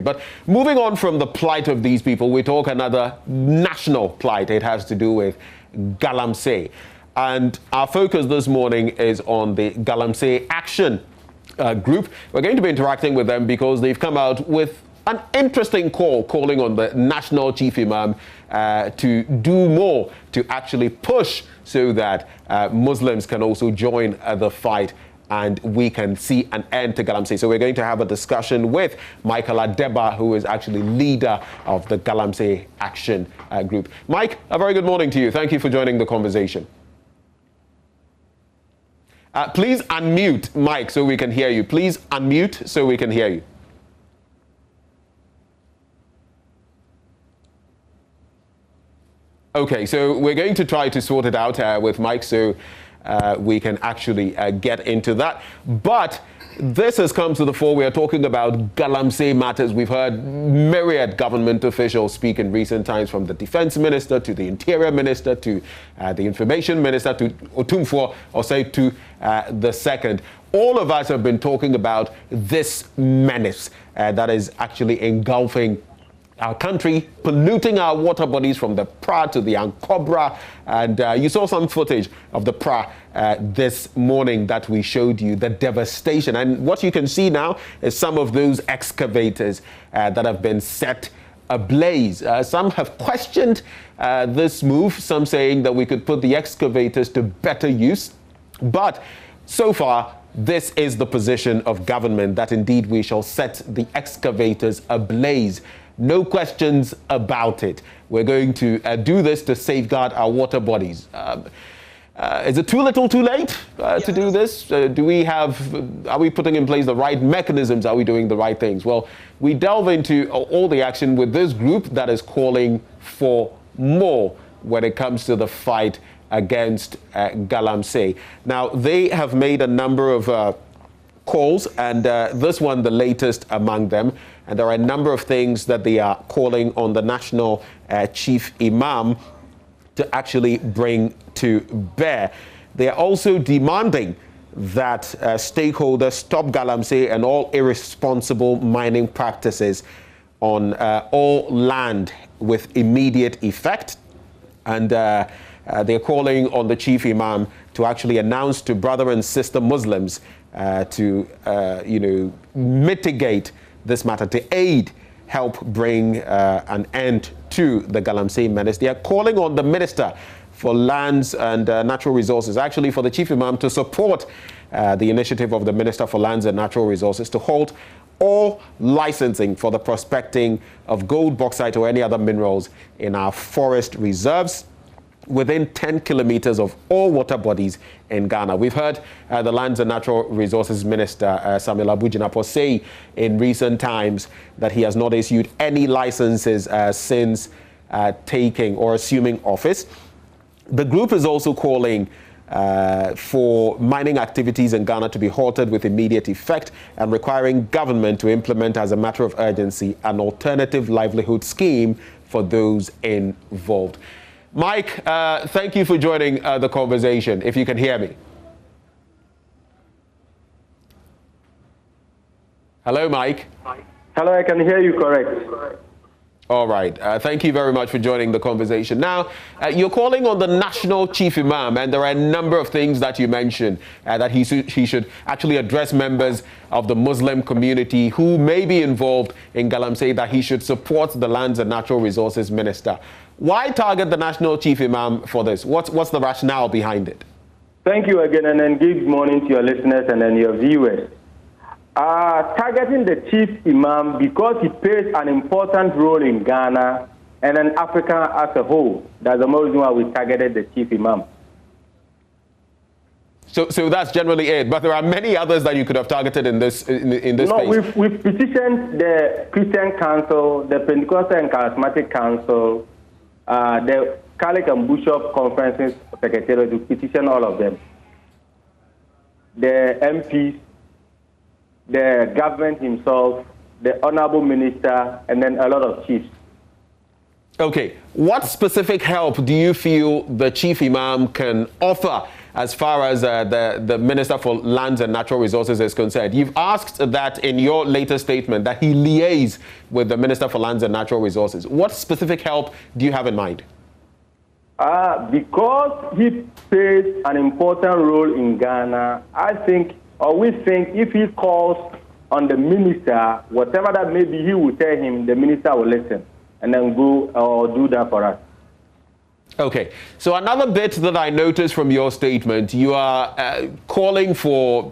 But moving on from the plight of these people, we talk another national plight. It has to do with Galamsey. And our focus this morning is on the Galamsey Action Group. We're going to be interacting with them because they've come out with an interesting calling on the national chief imam to do more to actually push so that Muslims can also join the fight and we can see an end to Galamsey. So we're going to have a discussion with Michael Adeba, who is actually leader of the Galamsey Action Group. Mike, a very good morning to you. Thank you for joining the conversation. Please unmute, Mike, so we can hear you. Please unmute so we can hear you. Okay, so we're going to try to sort it out with Mike so we can actually get into that. But this has come to the fore. We are talking about Galamsey matters. We've heard myriad government officials speak in recent times, from the defense minister to the interior minister to the information minister to Otumfuo, or say to the second. All of us have been talking about this menace that is actually engulfing our country, polluting our water bodies from the Pra to the Ankobra. And you saw some footage of the Pra this morning that we showed you, the devastation. And what you can see now is some of those excavators that have been set ablaze. Some have questioned this move, some saying that we could put the excavators to better use. But so far, this is the position of government, that indeed we shall set the excavators ablaze. No questions about it. We're going to do this to safeguard our water bodies. Is it too little, too late to do this? Are we putting in place the right mechanisms? Are we doing the right things? Well, we delve into all the action with this group that is calling for more when it comes to the fight against Galamsey. Now, they have made a number of calls, and this one the latest among them. And there are a number of things that they are calling on the national chief imam to actually bring to bear. They are also demanding that stakeholders stop Galamsey and all irresponsible mining practices on all land with immediate effect. And they're calling on the chief imam to actually announce to brother and sister Muslims to mitigate this matter, to help bring an end to the Galamsey menace. They are calling on the Minister for Lands and Natural Resources, actually for the Chief Imam, to support the initiative of the Minister for Lands and Natural Resources to halt all licensing for the prospecting of gold, bauxite, or any other minerals in our forest reserves within 10 kilometers of all water bodies in Ghana. We've heard the Lands and Natural Resources Minister, Samuel Abu-Jinapor, say in recent times that he has not issued any licenses since taking or assuming office. The group is also calling for mining activities in Ghana to be halted with immediate effect and requiring government to implement as a matter of urgency an alternative livelihood scheme for those involved. Mike, thank you for joining the conversation, if you can hear me. Hello, Mike. Hello, I can hear you correct. All right. Thank you very much for joining the conversation. Now, you're calling on the national chief imam, and there are a number of things that you mentioned that he should actually address members of the Muslim community who may be involved in Galamsey, that he should support the Lands and Natural Resources Minister. Why target the national chief imam for this? What's the rationale behind it? Thank you again, and then good morning to your listeners and then your viewers. Targeting the chief imam because he plays an important role in Ghana and in Africa as a whole. That's the reason why we targeted the chief imam. So that's generally it. But there are many others that you could have targeted in this space. No, we've petitioned the Christian Council, the Pentecostal and Charismatic Council, the Catholic and Bishop Conferences Secretariat, to petition all of them. The MPs, the government himself, the honorable minister, and then a lot of chiefs. Okay, what specific help do you feel the chief imam can offer as far as the Minister for Lands and Natural Resources is concerned. You've asked that in your latest statement that he liaise with the Minister for Lands and Natural Resources. What specific help do you have in mind? Because he plays an important role in Ghana, I think, or we think, if he calls on the minister, whatever that may be, he will tell him, the minister will listen and then go or do that for us. Okay, so another bit that I noticed from your statement, you are calling for,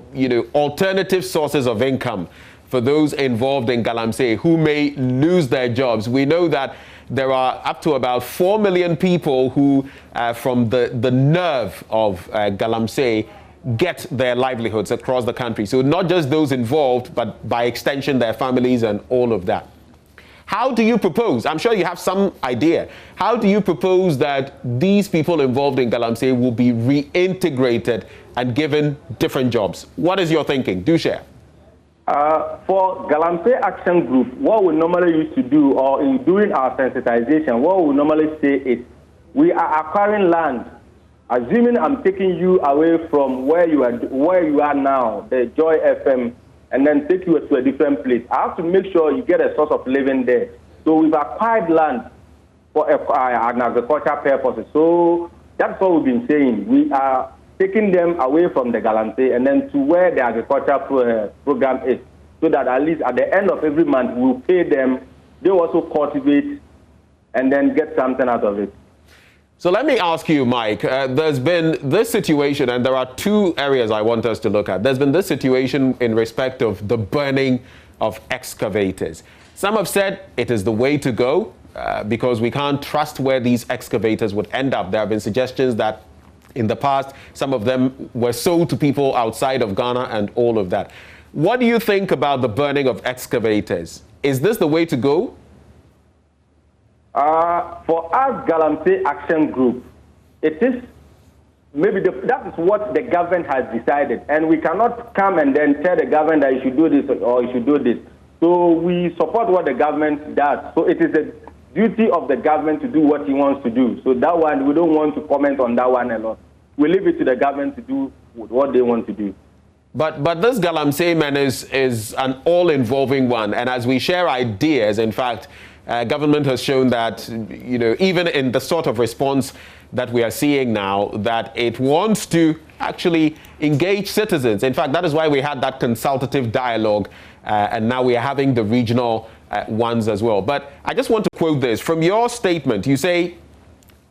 alternative sources of income for those involved in Galamsey who may lose their jobs. We know that there are up to about 4 million people who, from the nerve of Galamsey, get their livelihoods across the country. So not just those involved, but by extension, their families and all of that. How do you propose? I'm sure you have some idea. How do you propose that these people involved in Galamsey will be reintegrated and given different jobs? What is your thinking? Do share. For Galamsey Action Group, what we normally used to do, or in doing our sensitization, what we normally say is, we are acquiring land. Assuming I'm taking you away from where you are now, the Joy FM, and then take you to a different place, I have to make sure you get a source of living there. So we've acquired land for an agricultural purposes. So that's what we've been saying. We are taking them away from the Galamsey and then to where the agricultural program is, so that at least at the end of every month we'll pay them. They also cultivate and then get something out of it. So let me ask you, Mike, there's been this situation, and there are two areas I want us to look at. There's been this situation in respect of the burning of excavators. Some have said it is the way to go because we can't trust where these excavators would end up. There have been suggestions that in the past, some of them were sold to people outside of Ghana and all of that. What do you think about the burning of excavators? Is this the way to go? For us, Galamsey Action Group, it is maybe that is what the government has decided, and we cannot come and then tell the government that you should do this or you should do this. So we support what the government does. So it is the duty of the government to do what he wants to do. So that one, we don't want to comment on that one a lot. We leave it to the government to do what they want to do. But this Galamsey menace is an all-involving one, and as we share ideas, in fact, government has shown that, even in the sort of response that we are seeing now, that it wants to actually engage citizens. In fact, that is why we had that consultative dialogue, and now we are having the regional ones as well. But I just want to quote this. From your statement, you say,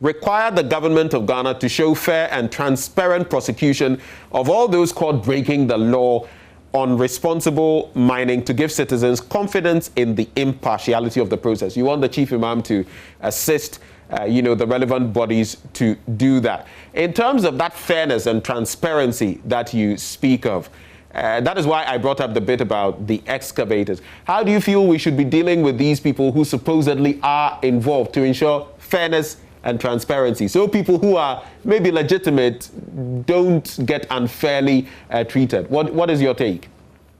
require the government of Ghana to show fair and transparent prosecution of all those caught breaking the law on responsible mining to give citizens confidence in the impartiality of the process. You want the Chief Imam to assist, the relevant bodies to do that. In terms of that fairness and transparency that you speak of, that is why I brought up the bit about the excavators. How do you feel we should be dealing with these people who supposedly are involved to ensure fairness and transparency, so people who are maybe legitimate don't get unfairly treated? What is your take?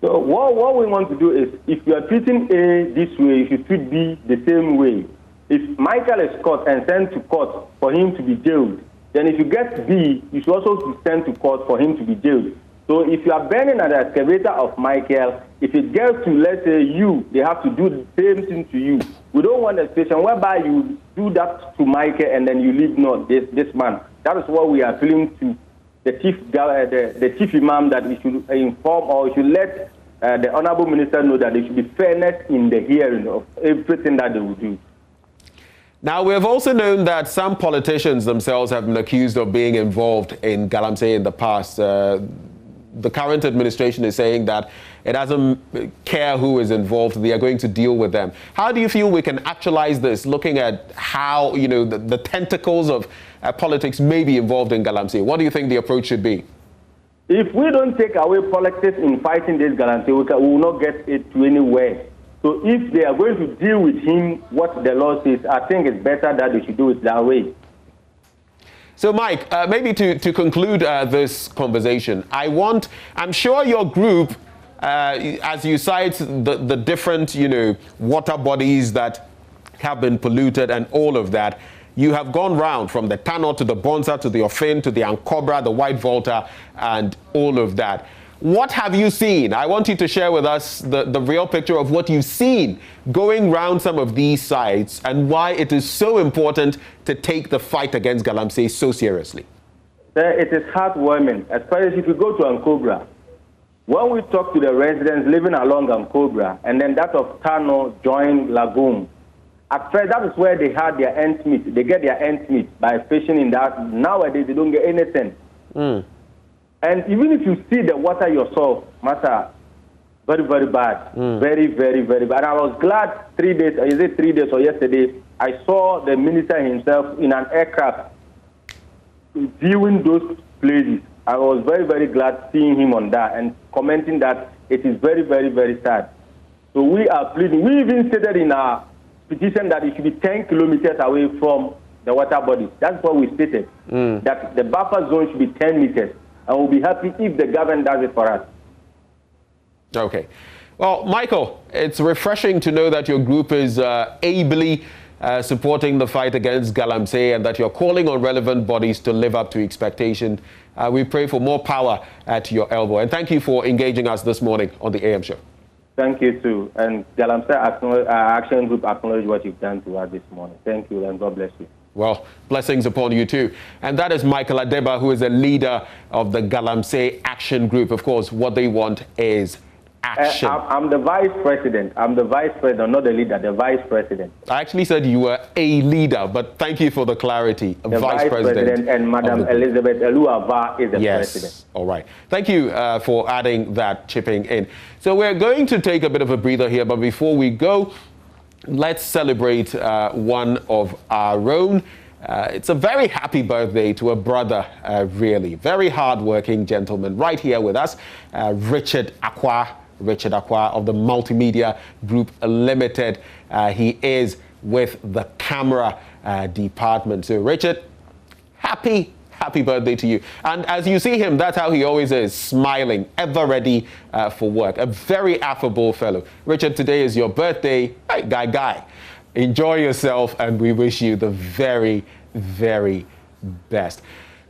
So what we want to do is, if you are treating A this way, you should treat B the same way. If Michael is caught and sent to court for him to be jailed, then if you get B, you should also be sent to court for him to be jailed. So if you are burning an excavator of Michael, if it gets to, let's say, you, they have to do the same thing to you. We don't want a situation whereby you do that to Michael and then you leave not this man. That is what we are appealing to the chief imam, that we should inform, or we should let the honorable minister know that there should be fairness in the hearing of everything that they will do. Now, we have also known that some politicians themselves have been accused of being involved in Galamsey in the past. The current administration is saying that it doesn't care who is involved. They are going to deal with them. How do you feel we can actualize this, looking at how, the tentacles of politics may be involved in Galamsey? What do you think the approach should be? If we don't take away politics in fighting this Galamsey, we will not get it to anywhere. So if they are going to deal with him, what the law says, I think it's better that they should do it that way. So, Mike, maybe to conclude this conversation, I'm sure your group, as you cite the different, water bodies that have been polluted and all of that, You have gone round from the Tano to the Bonza to the Ofin to the Ancobra, the White Volta, and all of that. What have you seen? I want you to share with us the real picture of what you've seen going round some of these sites and why it is so important to take the fight against Galamsey so seriously. It is heartwarming, especially if you go to Ancobra. When we talk to the residents living along Ancobra, and then that of Tano join Lagoon, at first that is where they had their ends meet. They get their ends meet by fishing in that. Nowadays they don't get anything. And even if you see the water yourself, matter, very, very bad. Very, very, very bad. And I was glad 3 days, is it 3 days or yesterday, I saw the minister himself in an aircraft viewing those places. I was very, very glad seeing him on that and commenting that it is very, very, very sad. So we are pleading. We even stated in our petition that it should be 10 kilometers away from the water body. That's what we stated, that the buffer zone should be 10 meters. And we'll be happy if the government does it for us. Okay. Well, Michael, it's refreshing to know that your group is ably supporting the fight against Galamsey and that you're calling on relevant bodies to live up to expectation. We pray for more power at your elbow. And thank you for engaging us this morning on the AM show. Thank you, too. And Galamsey Action Group acknowledge what you've done to us this morning. Thank you, and God bless you. Well, blessings upon you too. And that is Michael Adeba, who is a leader of the Galamsey Action Group. Of course, what they want is action. I'm the vice president. I'm the vice president, not the leader, the vice president. I actually said you were a leader, but thank you for the clarity. The vice president and Madam Elizabeth Eluava is the president. All right. Thank you for adding that, chipping in. So we're going to take a bit of a breather here, but before we go, let's celebrate one of our own. It's a very happy birthday to a brother, really. Very hardworking gentleman right here with us, Richard Akwa of the Multimedia Group Limited. He is with the camera department. So, Richard, happy birthday to you. And as you see him, that's how he always is, smiling, ever ready for work. A very affable fellow. Richard, today is your birthday. Hey, guy. Enjoy yourself, and we wish you the very, very best.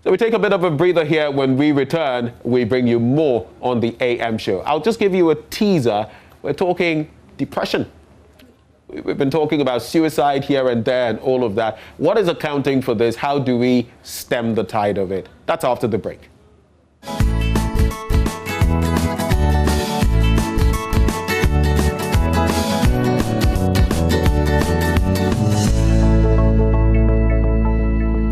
So we take a bit of a breather here. When we return, we bring you more on the AM show. I'll just give you a teaser. We're talking depression. We've been talking about suicide here and there and all of that. What is accounting for this? How do we stem the tide of it? That's after the break.